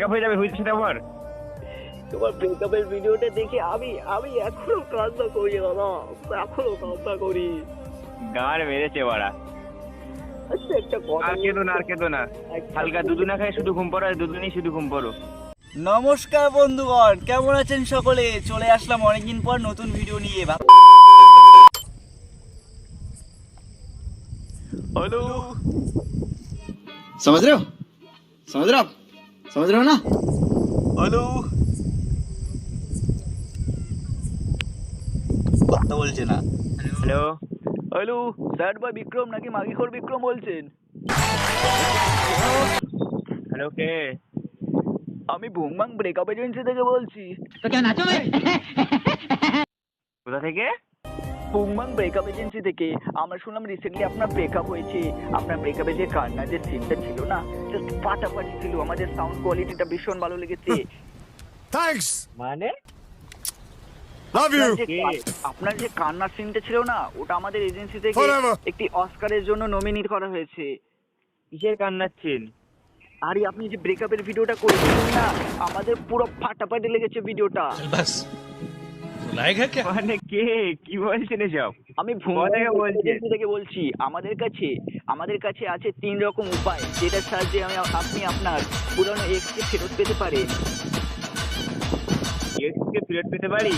Breakup হয়ে যাবে হুইলের সাথে আমার। তোমার ব্রেকআপের ভিডিওটা দেখে আমি আমি এখনো কান্না করি দাদা, এখনো কান্না করি। গান মেরেছে বাড়া। আচ্ছা একটা কথা, আর কেঁদো না হালকা দুধু না খায় শুধু ঘুম পড়ো, আর দুধুনি শুধু ঘুম পড়ো। নমস্কার বন্ধুগণ, কেমন আছেন সকলে? চলে আসলাম অনেকদিন পর নতুন ভিডিও নিয়ে। হ্যালো, समझ रहे हो आप समझ रहे हो ना। হ্যালো, কথা বলছে না। হ্যালো হ্যালো, স্যার বা বিক্রম নাকি মাগিখোর বিক্রম বলছেন? হ্যালো, কে? আমি ভুংবাং ব্রেকআপ এজেন্সি থেকে বলছি। কোথা থেকে? ভুংবাং ব্রেকআপ এজেন্সি থেকে। আমরা শুনলাম রিসেন্টলি আপনার ব্রেকআপ হয়েছে। আপনার ব্রেকআপে যে কান্নার যে সিনটা ছিল না, জাস্ট ফাটাফাটি ছিল। আমাদের সাউন্ড কোয়ালিটিটা ভীষণ ভালো লেগেছে। Thanks. মানে Love you. আপনার যে কান্নার সিনটা ছিল না, ওটা আমাদের এজেন্সি থেকে Forever. একটি অস্কারের জন্য নমিনেট করা হয়েছে। কিসের কান্নাচ্ছেন? আরে আপনি যে ব্রেকআপের ভিডিওটা করেছিলেন না, আমাদের পুরো ফাটাফাটি লেগেছে ভিডিওটা। बस लाएगा क्या। মানে কে কি বলছেন এসব? আমি কোথা থেকে বলছেন? এজেন্সি থেকে বলছি। আমাদের কাছে আছে 3 রকম উপায়, যেটার সাহায্যে আপনি আপনার পুরনো এক্সকে ফেরত পেতে পারেন। এক্সকে ফেরত পেতে পারি?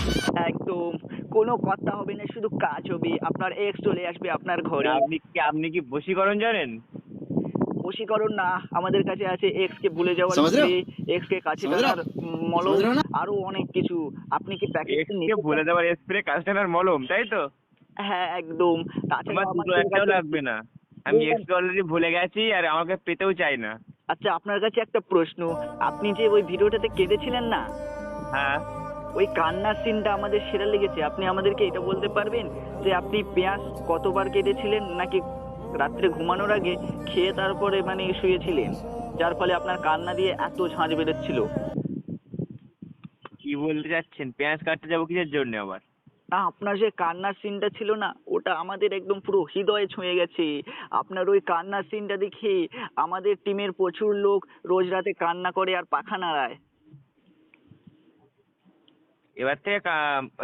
একদম কোনো কথা হবে না, শুধু কাজ হবে। আপনার এক্স চলে আসবে আপনার ঘরে। আপনি কি বশীকরণ জানেন? বশীকরণ না, আমাদের কাছে আছে এক্স কে ভুলে যাওয়ার समझ रहे हो? স্প্রে, এক্স কে কাছে समझ रहे हो? টানার মলম, समझ रहे हो ना? আরো অনেক কিছু। আপনি কি প্যাকেট এক্সকে ভুলে যাওয়ার স্প্রে, কাস্টমার মলম, তাই তো? হ্যাঁ একদম। তাছাড়া আমার দুটো একটাও লাগবে না। আমি এক্সকে অলরেডি ভুলে গেছি, আর আমাকে পেতেও চাই না। আচ্ছা আপনার কাছে একটা প্রশ্ন, আপনি যে ওই ভিডিওটাতে কেঁদেছিলেন না, হ্যাঁ, ওই কান্নার সিনটা আমাদের সেরা লেগেছে। আপনি আমাদেরকে এটা বলতে পারবেন যে আপনি পেঁয়াজ কতবার কেটেছিলেন, নাকি রাত্রে ঘুমানোর আগে খেয়ে তারপরে মানে শুয়েছিলেন, যার ফলে আপনার কান্না দিয়ে এত ঝাঁঝ বেরোচ্ছিল? কি বলতে চাচ্ছেন? পেঁয়াজ কাটতে যাবো কিসের জন্য আবার? না, আপনার যে কান্নার সিনটা ছিল না, ওটা আমাদের একদম পুরো হৃদয়ে ছুঁয়ে গেছে। আপনার ওই কান্নার সিনটা দেখে আমাদের টিমের প্রচুর লোক রোজ রাতে কান্না করে আর পাখা নাড়ায়। এবার থেকে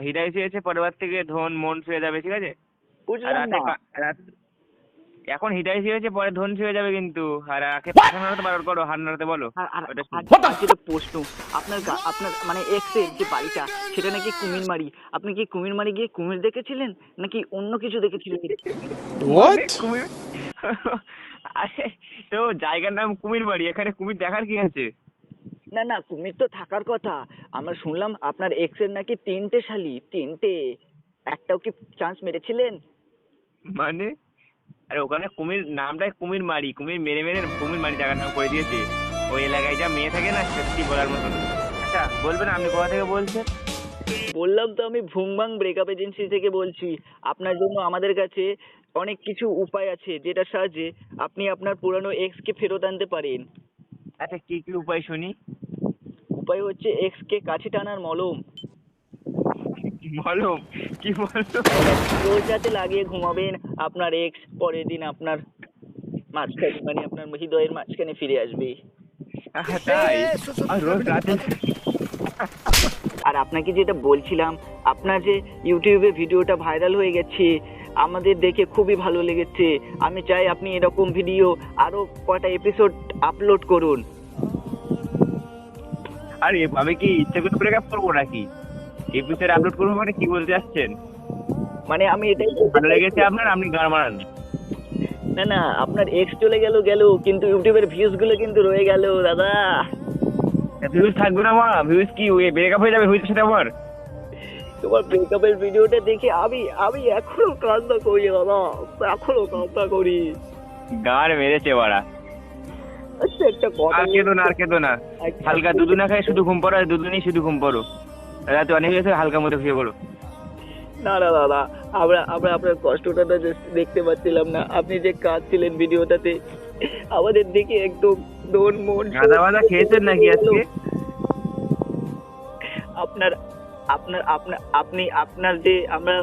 হৃদয় শুয়েছে, পরের বার থেকে ধন মন শুয়ে যাবে, ঠিক আছে? আর বুঝলেন রাতে না? এখন হৃদয় শুয়েছে, পরে ধন শুয়ে যাবে কিন্তু। আর আগে পাখা নাড়াতে বার করো, হাত নাড়াতে বলো। ওটা শুনি। আর যেটা প্রশ্ন, আপনার মানে এক্স এর যে বাড়িটা, সেটা নাকি কুমিরমারি। আপনি কি কুমিরমারি গিয়ে কুমির দেখেছিলেন, নাকি অন্য কিছু দেখেছিলেন? What? কুমির? আরে তো জায়গার নাম কুমিরবাড়ি, এখানে কুমির দেখার কি আছে? না না, কুমির তো থাকার কথা। আমরা শুনলাম আপনার এক্স এর নাকি 3টে শালি, 3টে। একটাও কি চান্স মেরেছিলেন? মানে আরে ওখানে কুমির নামটাই কুমির মারি, কুমির মেরে মেরে কুমির মারি জায়গার নাম করে দিয়েছে। ওই এলাকায় যা মেয়ে থাকে না, সত্যি বলার মতন। আচ্ছা বলবেন আপনি কোথা থেকে বলছেন? বললাম তো আমি ভুংবাং ব্রেকআপ এজেন্সি থেকে বলছি। আপনার জন্য আমাদের কাছে অনেক কিছু উপায় আছে, যেটার সাহায্যে আপনি আপনার পুরানো এক্স কে ফেরত আনতে পারেন। আচ্ছা কি কি উপায় শুনি? উপায় হচ্ছে এক্স কে কাছে টানার মলম। বলো কি বলো? রোজ রাতে লাগিয়ে ঘুমাবেন, আপনার এক্স পরের দিন আপনার মাঝখানে মানে আপনার হৃদয়ের মাঝখানে ফিরে আসবে। তাই? আর রোজ রাতে? আর আপনাকে যেটা বলছিলাম, আপনার যে ইউটিউবে ভিডিওটা ভাইরাল হয়ে গেছে, আমাদের দেখে খুবই ভালো লেগেছে। আমি চাই আপনি এরকম ভিডিও আরো কটা এপিসোড আপলোড করুন। আরে আমি কি ইচ্ছে করে ব্রেকআপ করবো নাকি? এপিসোড আপলোড করবো মানে কি বলতে চাচ্ছেন? মানে আমি এটাই ভালো লেগেছে আপনার, আপনি গান মারান। না না, আপনার এক্স চলে গেল কিন্তু ইউটিউবের ভিউজ গুলো কিন্তু রয়ে গেল দাদা। ভিউজ থাকবে না মা? ভিউজ কি ব্রেকআপ হয়ে যাবে ভিউজের সাথে আমার? তোমার ব্রেকআপের ভিডিওটা দেখে আমি এখনো কান্না করি দাদা, এখনো কান্না করি। গান মেরেছে বাড়া। আচ্ছা একটা কথা, আর কেঁদো না হালকা দুধু না খায় শুধু ঘুম পড়ো, আর দুধু নিয়ে শুধু ঘুম পড়ো। রাতে অনেক হয়েছে, হালকা মতো শুয়ে পড়ো। না না দাদা, আমরা আপনার কষ্টটা তো just দেখতে পাচ্ছিলাম না। আপনি যে কাঁদছিলেন ভিডিওটাতে, আমাদের দেখে একদম দোন মন। গাঁদা বাঁধা খেয়েছেন নাকি আজকে? আপনার আপনার আপনার আপনি আপনার যে আমরা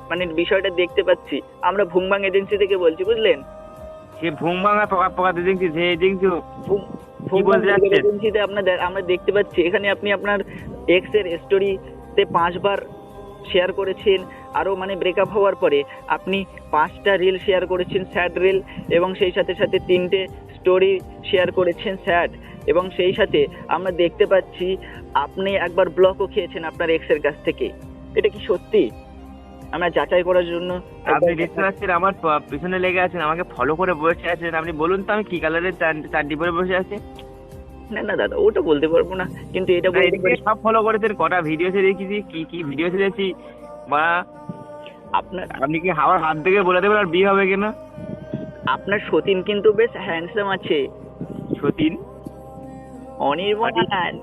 মানে বিষয়টা দেখতে পাচ্ছি, আমরা ভুংবাং এজেন্সি থেকে বলছি, বুঝলেন? সে ভুং ভাঙা পোকা পোকা এজেন্সি, সে এজেন্সি কি বলতে যাচ্ছেন? এজেন্সিতে আমরা দেখতে পাচ্ছি এখানে আপনি আপনার এক্স এর স্টোরিতে 5 বার শেয়ার করেছেন, আরও মানে ব্রেকআপ হওয়ার পরে আপনি 5টা রিল শেয়ার করেছেন স্যাড রিল, এবং সেই সাথে সাথে 3টে স্টোরি শেয়ার করেছেন স্যাড, এবং সেই সাথে আমরা দেখতে পাচ্ছি আপনি একবার ব্লকও খেয়েছেন আপনার এক্সের কাছ থেকে। এটা কি সত্যি? আমরা যাচাই করার জন্য আপনি দেখতে পাচ্ছেন আমার পিছনে লেগে আছেন, আমাকে ফলো করে বসে আছেন। আপনি বলুন তো আমি কি কালারের চান্ডি পরে বসে আছি? না না দাদা, ওটা বলতে পারবো না, কিন্তু এটা বলতে পারি সব ফলো করেছেন, কটা ভিডিও দেখেছি, কি ভিডিও ছেড়েছি, বা আপনি কি আমার হাত থেকে বলে দেবেন আর বিয়ে হবে কিনা? আপনার সতীন কিন্তু বেশ হ্যান্ডসাম আছে। সতীন অনির্বাণ,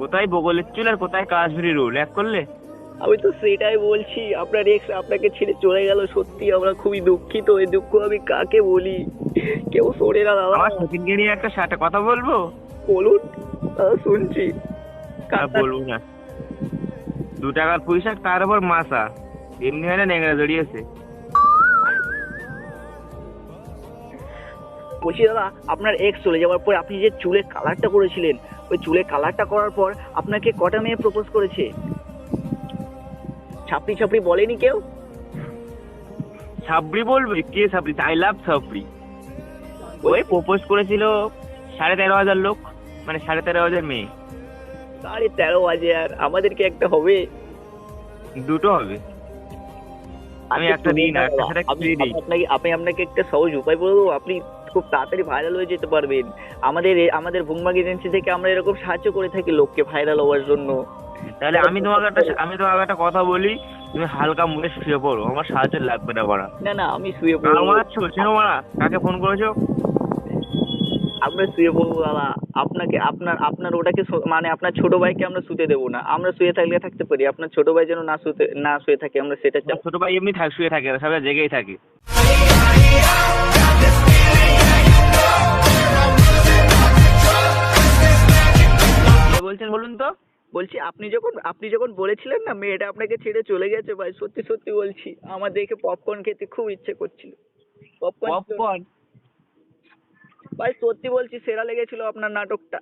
কোথায় বগলের চুল আর কোথায় কাশ্মীরি রোল এক করলে? আমি তো সেটাই বলছি, আপনার এক্স আপনাকে ছেড়ে চলে গেল, সত্যি আমরা খুবই দুঃখিত। এই দুঃখ আমি কাকে বলি, কেউ শোনে না দাদা। আমার সতীনকে নিয়ে একটা কথা বলবো? বলুন দাদা, শুনছি। বলবো না। 2 টাকার পুঁইশাক তার উপর মাছা, এমনি হয় না ন্যাংরা জড়িয়েছে। বলছি দাদা, আপনার এক্স চলে যাওয়ার পর আপনি যে চুলের কালারটা করেছিলেন, ওই চুলের কালারটা করার পর আপনাকে কটা মেয়ে প্রপোজ করেছে? ছাপড়ি ছাপড়ি বলেনি কেউ? সাবরি বলবে? কে সাবরি? I love Sabri. ওই প্রপোজ করেছিল 13,500 লোক, মানে 13,500 মেয়ে। 13,500? আমাদেরকে একটা হবে? 2টো হবে। আমি একটা দিই না, একটা সাথে ফ্রি দিই। আপনি আপনাকে একটা সহজ উপায় বলবো, আপনি খুব তাড়াতাড়ি ভাইরাল হয়ে যেতে পারবেন। আমাদের ভুংবাগ এজেন্সি থেকে আমরা এরকম সাহায্য করে থাকি লোককে ভাইরাল হওয়ার জন্য। তাহলে আমি তোমাকে একটা কথা বলি, তুমি হালকা মুখে শুয়ে পড়ো, আমার সাহায্য লাগবে না বাড়া। না না, আমি শুয়ে পড়বো। চেনো মারা? কাকে ফোন করেছো? আমরা শুয়ে পড়বো দাদা। আপনার ওটাকে মানে আপনার ছোট ভাইকে আমরা শুতে দেবো না। আমরা শুয়ে থাকতে পারি, আপনার ছোট ভাই যেন না শুয়ে থাকে, আমরা সেটা চাই। ছোট ভাই এমনি শুয়ে থাকে, সবাই জেগেই থাকে। বলছেন বলুন তো? বলছি আপনি যখন বলেছিলেন না মেয়েটা আপনাকে ছেড়ে চলে গেছে, ভাই সত্যি সত্যি বলছি আমার দেখে পপকর্ন খেতে খুব ইচ্ছে করছিল। পপকর্ন? ভাই সত্যি বলছি, সেরা লেগেছিল আপনার নাটকটা।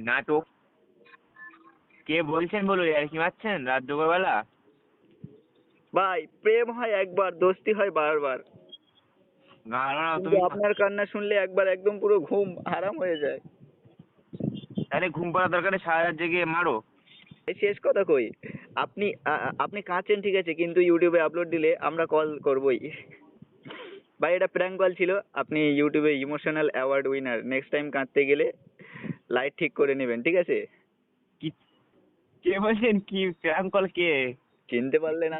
নাটক? কে বলছেন বলুন, আর কি মারছেন রাত 2 বেলা? ভাই প্রেম হয় একবার, দোস্তি হয় বারবার। না না, তুমি আপনার কান্না শুনলে একবার একদম পুরো ঘুম হারাম হয়ে যায়। তাহলে ঘুম পাড়ার দরকারে সারা রাত জেগে মারো। এই শেষ কথা কই, আপনি কাঁদছেন ঠিক আছে, কিন্তু ইউটিউবে আপলোড দিলে আমরা কল করবই। ভাই এটা প্র্যাঙ্ক কল ছিল, আপনি ইউটিউবে emotional award winner. Next time কাঁদতে গেলে লাইট ঠিক করে নেবেন, ঠিক আছে? কে বলছেন? কি প্র্যাঙ্ক কল? কে? চিনতে পারলে না?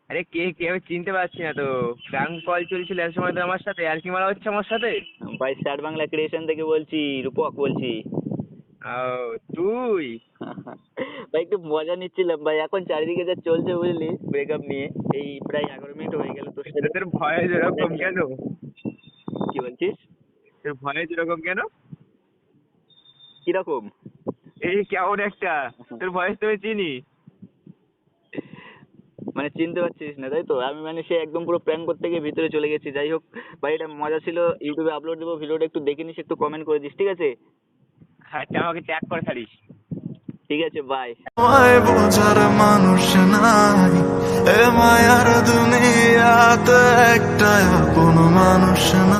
আরে কে আমি চিনতে পারছি না তো। প্র্যাঙ্ক কল চলছিল এক সময় তো আমার সাথে, আর কি মারা হচ্ছে আমার সাথে। ভাই স্যার বাংলা ক্রিয়েশন থেকে বলছি, রূপক বলছি। ও তুই? ভাই একটু মজা নিচ্ছিলাম ভাই, এখন চারিদিকে যা চলছে বুঝলি ব্রেকআপ নিয়ে, এই প্রায় 11 মিনিট হয়ে গেল। তো তোর ভয়েস এরকম কেন? কি বলছিস? তোর ভয়েস এরকম কেন? কিরকম? এই কেমন একটা তোর ভয়েস তো আমি চিনি। মানে চিনতে পারছিস না তাই তো? আমি মানে সে একদম পুরো প্র্যাঙ্ক করতে গিয়ে ভিতরে চলে গেছি। যাই হোক ভাই, এটা মজা ছিল, ইউটিউবে আপলোড দেবো, ভিডিওটা একটু দেখে নিস, একটু কমেন্ট করে দিস, ঠিক আছে? আচ্ছা, আমাকে ট্যাগ করে ছাড়িস। ঠিক আছে, বাই। বোঝার মানুষ নাই এ মায়ার দুনিয়াতে, একটা কোনো মানুষ না।